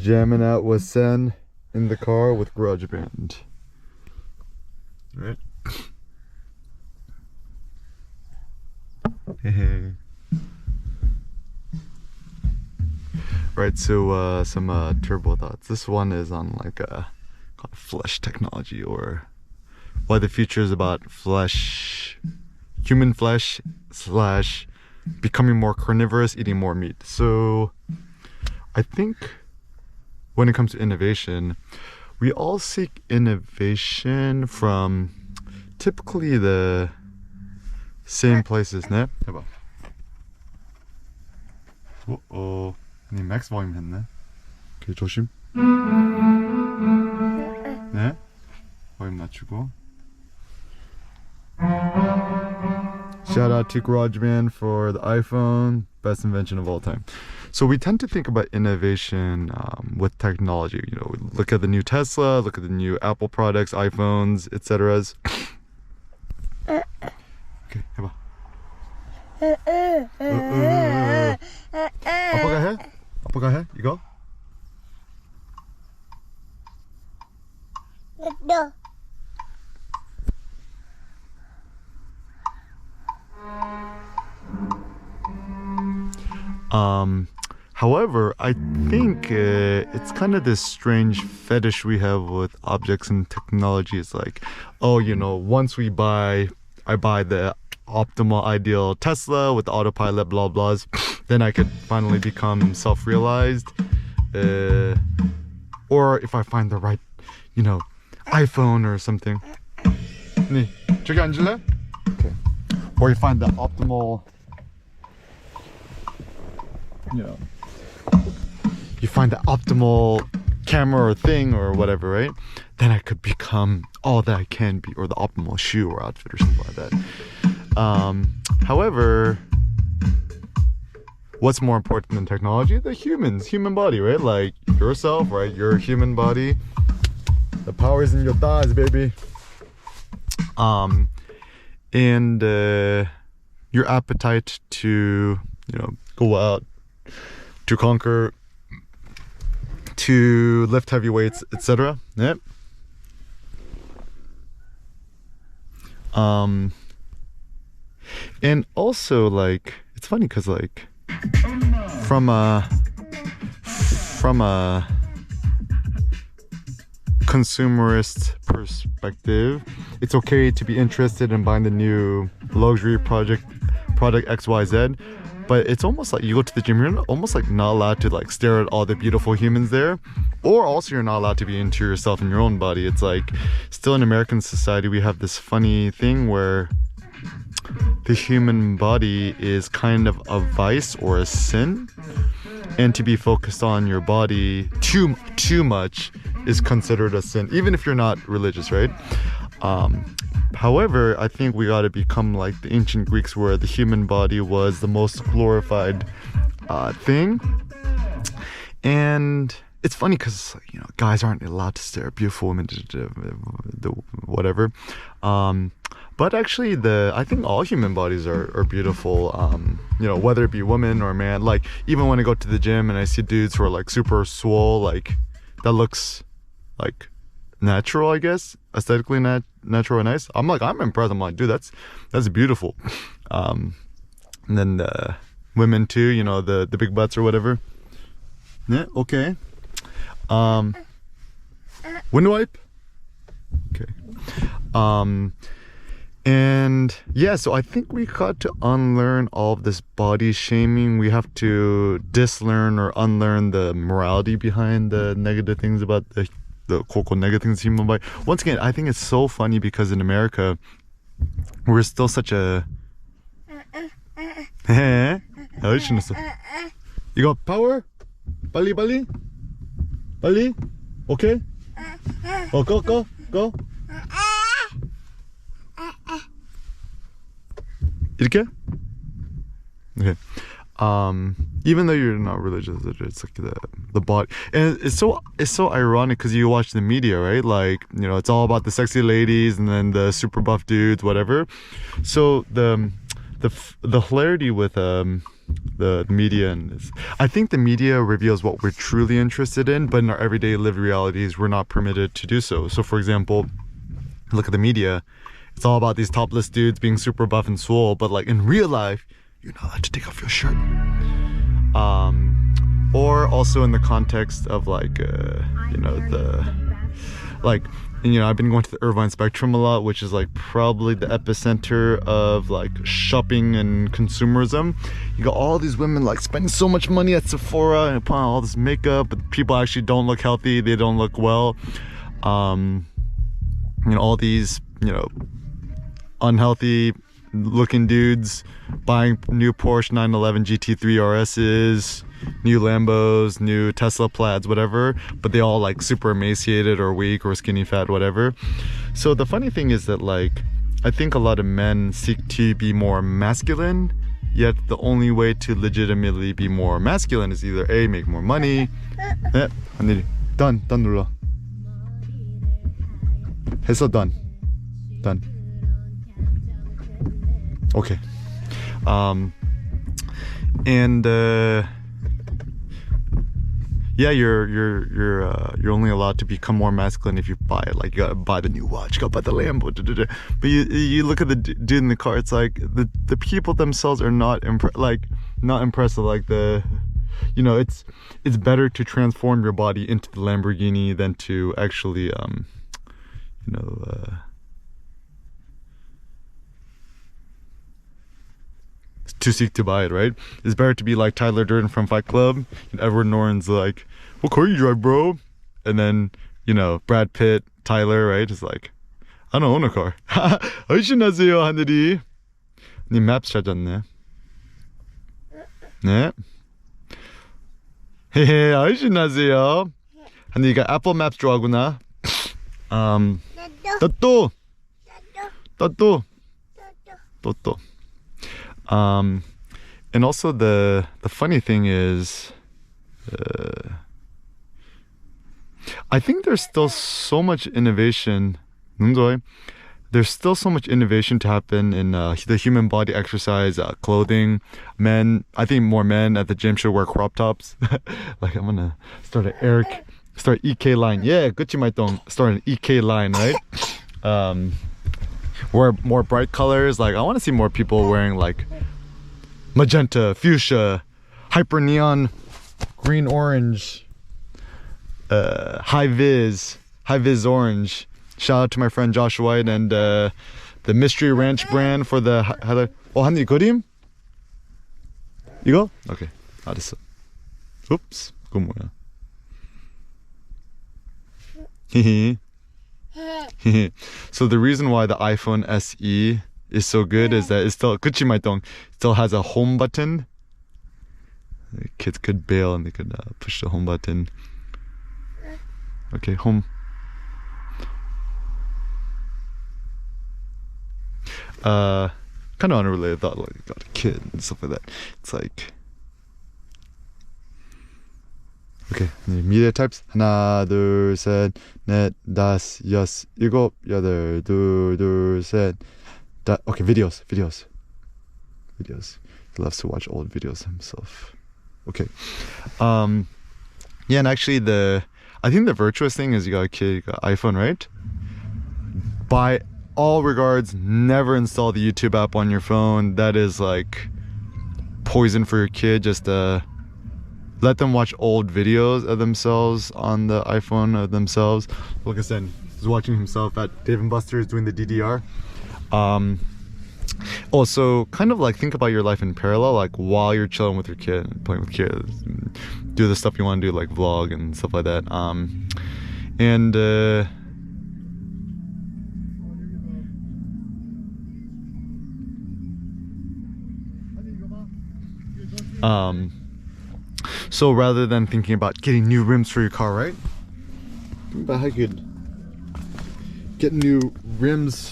jamming out with Sen in the car with GarageBand. Right? Hey. Right, so some turbo thoughts. This one is on like called flesh technology, or why the future is about flesh, human flesh / becoming more carnivorous, eating more meat. So I think when it comes to innovation, we all seek innovation from typically the same places, 네? 해봐. 네, 맥스 볼륨 했네. 오케이, 조심. 네. 볼륨 낮추고. Shout out to GarageBand for the iPhone, best invention of all time. So we tend to think about innovation with technology. You know, we look at the new Tesla, look at the new Apple products, iPhones, etc. Okay, 해봐. 아빠가 해? 아빠가 해? 이거? No. However, I think it's kind of this strange fetish we have with objects and technology. It's like, oh, you know, once I buy the optimal ideal Tesla with the autopilot blah blahs, then I could finally become self-realized. Or if I find the right, you know, iPhone or something. 네, 저기 앉을래? Okay. Or you find the optimal, you know, you find the optimal camera or thing or whatever, right? Then I could become all that I can be, or the optimal shoe or outfit or something like that. However, what's more important than technology? The human body, right? Like yourself, right? Your human body. The power's in your thighs, baby. And your appetite to, you know, go out, to conquer, to lift heavy weights, etc. Yep. And also, like, it's funny because, like, from a consumerist perspective, it's okay to be interested in buying the new luxury product XYZ, but it's almost like you go to the gym, you're almost like not allowed to like stare at all the beautiful humans there, or also you're not allowed to be into yourself and your own body. It's like, still in American society we have this funny thing where the human body is kind of a vice or a sin, and to be focused on your body too much is considered a sin, even if you're not religious, right? However, I think we got to become like the ancient Greeks, where the human body was the most glorified thing. And it's funny because, you know, guys aren't allowed to stare at beautiful women, whatever. But actually, I think all human bodies are beautiful. You know, whether it be woman or man. Like, even when I go to the gym and I see dudes who are like super swole, like that looks like natural, I guess, aesthetically natural and nice. I'm impressed. I'm like, dude, that's beautiful. And then the women too, you know, the big butts or whatever. Yeah, okay. Window wipe. Okay. And yeah, so I think we got to unlearn all of this body shaming. We have to dislearn or unlearn the morality behind the negative things about the negative things human body. Once again, I think it's so funny because in America we're still such a 이거 power? 빨리 okay? go 이렇게? Okay. Even though you're not religious, it's like the body, and it's so ironic because you watch the media, right? Like, you know, it's all about the sexy ladies and then the super buff dudes, whatever. So the hilarity with the media, and I think the media reveals what we're truly interested in, but in our everyday lived realities we're not permitted to do so. So for example, look at the media, it's all about these topless dudes being super buff and swole, but like in real life you're not allowed to take off your shirt. Or also in the context of like you know, the like, you know, I've been going to the Irvine Spectrum a lot, which is like probably the epicenter of like shopping and consumerism. You got all these women like spending so much money at Sephora and putting on all this makeup, but people actually don't look healthy, they don't look well. You know, all these, you know, unhealthy looking dudes buying new Porsche 911 GT3 RS's, new Lambos, new Tesla Plaids, whatever, but they all like super emaciated or weak or skinny fat, whatever. So the funny thing is that like, I think a lot of men seek to be more masculine, yet the only way to legitimately be more masculine is either A, make more money. Done 눌러. 했어, done. Okay. And yeah, you're only allowed to become more masculine if you buy it. Like, you gotta buy the new watch, you gotta buy the Lambo, but you look at the dude in the car, it's like the people themselves are not impressive. Like, the, you know, it's better to transform your body into the Lamborghini than to actually you know, to seek to buy it, right? It's better to be like Tyler Durden from Fight Club, and Edward Norton's like, what car you drive, bro? And then, you know, Brad Pitt, Tyler, right, is like, I don't own a car. 어이신하세요 하늘이. 님 맵스 찾았네. 네. 헤헤, 어이신하세요. 하늘이가 애플 맵스 좋아하구나. 또. And also the funny thing is, I think there's still so much innovation. There's still so much innovation to happen in the human body exercise, clothing. Men, I think more men at the gym should wear crop tops. Like, I'm gonna start EK line. Yeah, 그치 말동. Start an EK line, right? Wear more bright colors. Like, I want to see more people wearing like magenta, fuchsia, hyper neon, green, orange, high vis orange. Shout out to my friend Josh White and the Mystery Ranch brand for the 한이 그림? 이거? Okay, 알았어. Oops, 그건 뭐야? So the reason why the iPhone SE is so good is that it still still has a home button. The kids could bail and they could push the home button. Okay, home. Kind of unrelated thought, like, you got a kid and stuff like that. It's like, okay, media types. 하나, 둘, 셋, 넷, 다섯, 여섯, 일곱, 여덟, 둘, 셋. Okay, videos. He loves to watch old videos himself. Okay. Yeah, and actually I think the virtuous thing is you got a kid, you got iPhone, right? By all regards, never install the YouTube app on your phone. That is like poison for your kid. Just let them watch old videos of themselves on the iPhone of themselves. Like I said, he's watching himself at Dave & Buster's doing the DDR. Also, kind of like think about your life in parallel, like while you're chilling with your kid and playing with kids, do the stuff you want to do, like vlog and stuff like that. So rather than thinking about getting new rims for your car, right? Think about how you could get new rims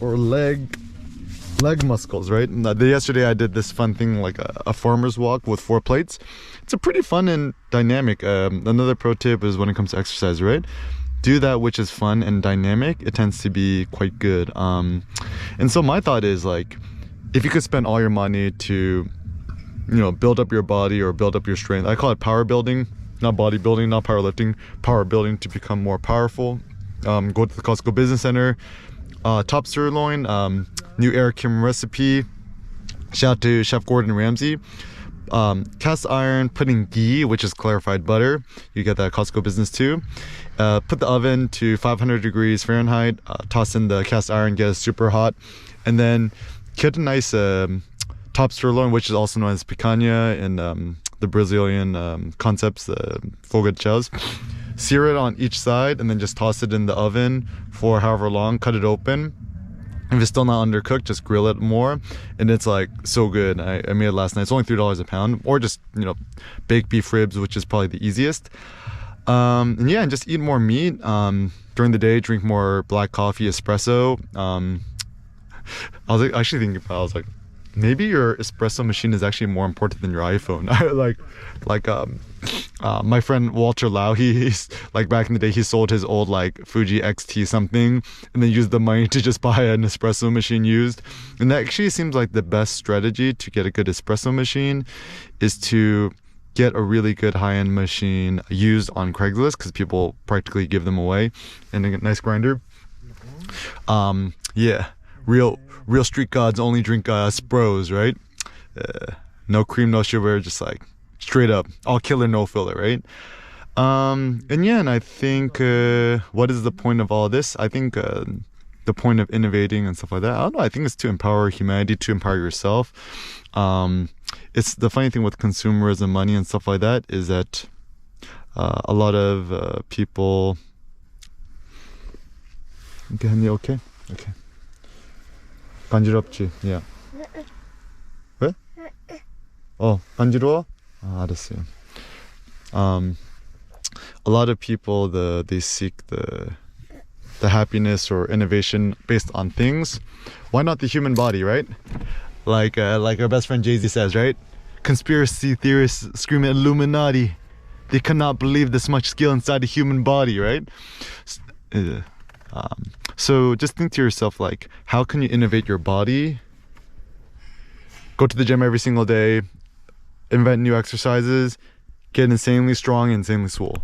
or leg muscles, right? And yesterday I did this fun thing, like a farmer's walk with 4 plates. It's a pretty fun and dynamic. Another pro tip is when it comes to exercise, right? Do that which is fun and dynamic. It tends to be quite good. And so my thought is, like, if you could spend all your money to build up your body or build up your strength. I call it power building, not bodybuilding, not powerlifting. Power building to become more powerful. Go to the Costco Business Center. Top sirloin, new Air Kim recipe. Shout out to Chef Gordon Ramsay. Cast iron, putting ghee, which is clarified butter. You get that at Costco Business too. Put the oven to 500 degrees Fahrenheit. Toss in the cast iron, get it super hot, and then get a nice top sirloin, which is also known as picanha in the Brazilian concepts, the fogo de chãos. Sear it on each side and then just toss it in the oven for however long. Cut it open. If it's still not undercooked, just grill it more, and it's like so good. I made it last night. It's only $3 a pound, or just baked beef ribs, which is probably the easiest. And yeah, and just eat more meat during the day. Drink more black coffee, espresso. I was actually thinking about, I was like, maybe your espresso machine is actually more important than your iPhone. My friend Walter Lau, he's like, back in the day, he sold his old like Fuji XT something and then used the money to just buy an espresso machine used. And that actually seems like the best strategy to get a good espresso machine is to get a really good high-end machine used on Craigslist, because people practically give them away, and a nice grinder. Yeah, real street gods only drink Spros, right? No cream, no sugar, just like straight up, all killer, no filler, right? And yeah, and I think what is the point of all this? I think the point of innovating and stuff like that, I don't know, I think it's to empower humanity, to empower yourself. It's the funny thing with consumerism, money and stuff like that, is that a lot of people. Okay. 간지럽지? Yeah. 왜? 간지러워? 알았어요. A lot of people, they seek the happiness or innovation based on things. Why not the human body, right? Like our best friend Jay-Z says, right? Conspiracy theorists scream at Illuminati. They cannot believe this much skill inside the human body, right? So just think to yourself, like, how can you innovate your body? Go to the gym every single day, invent new exercises, get insanely strong, insanely swole.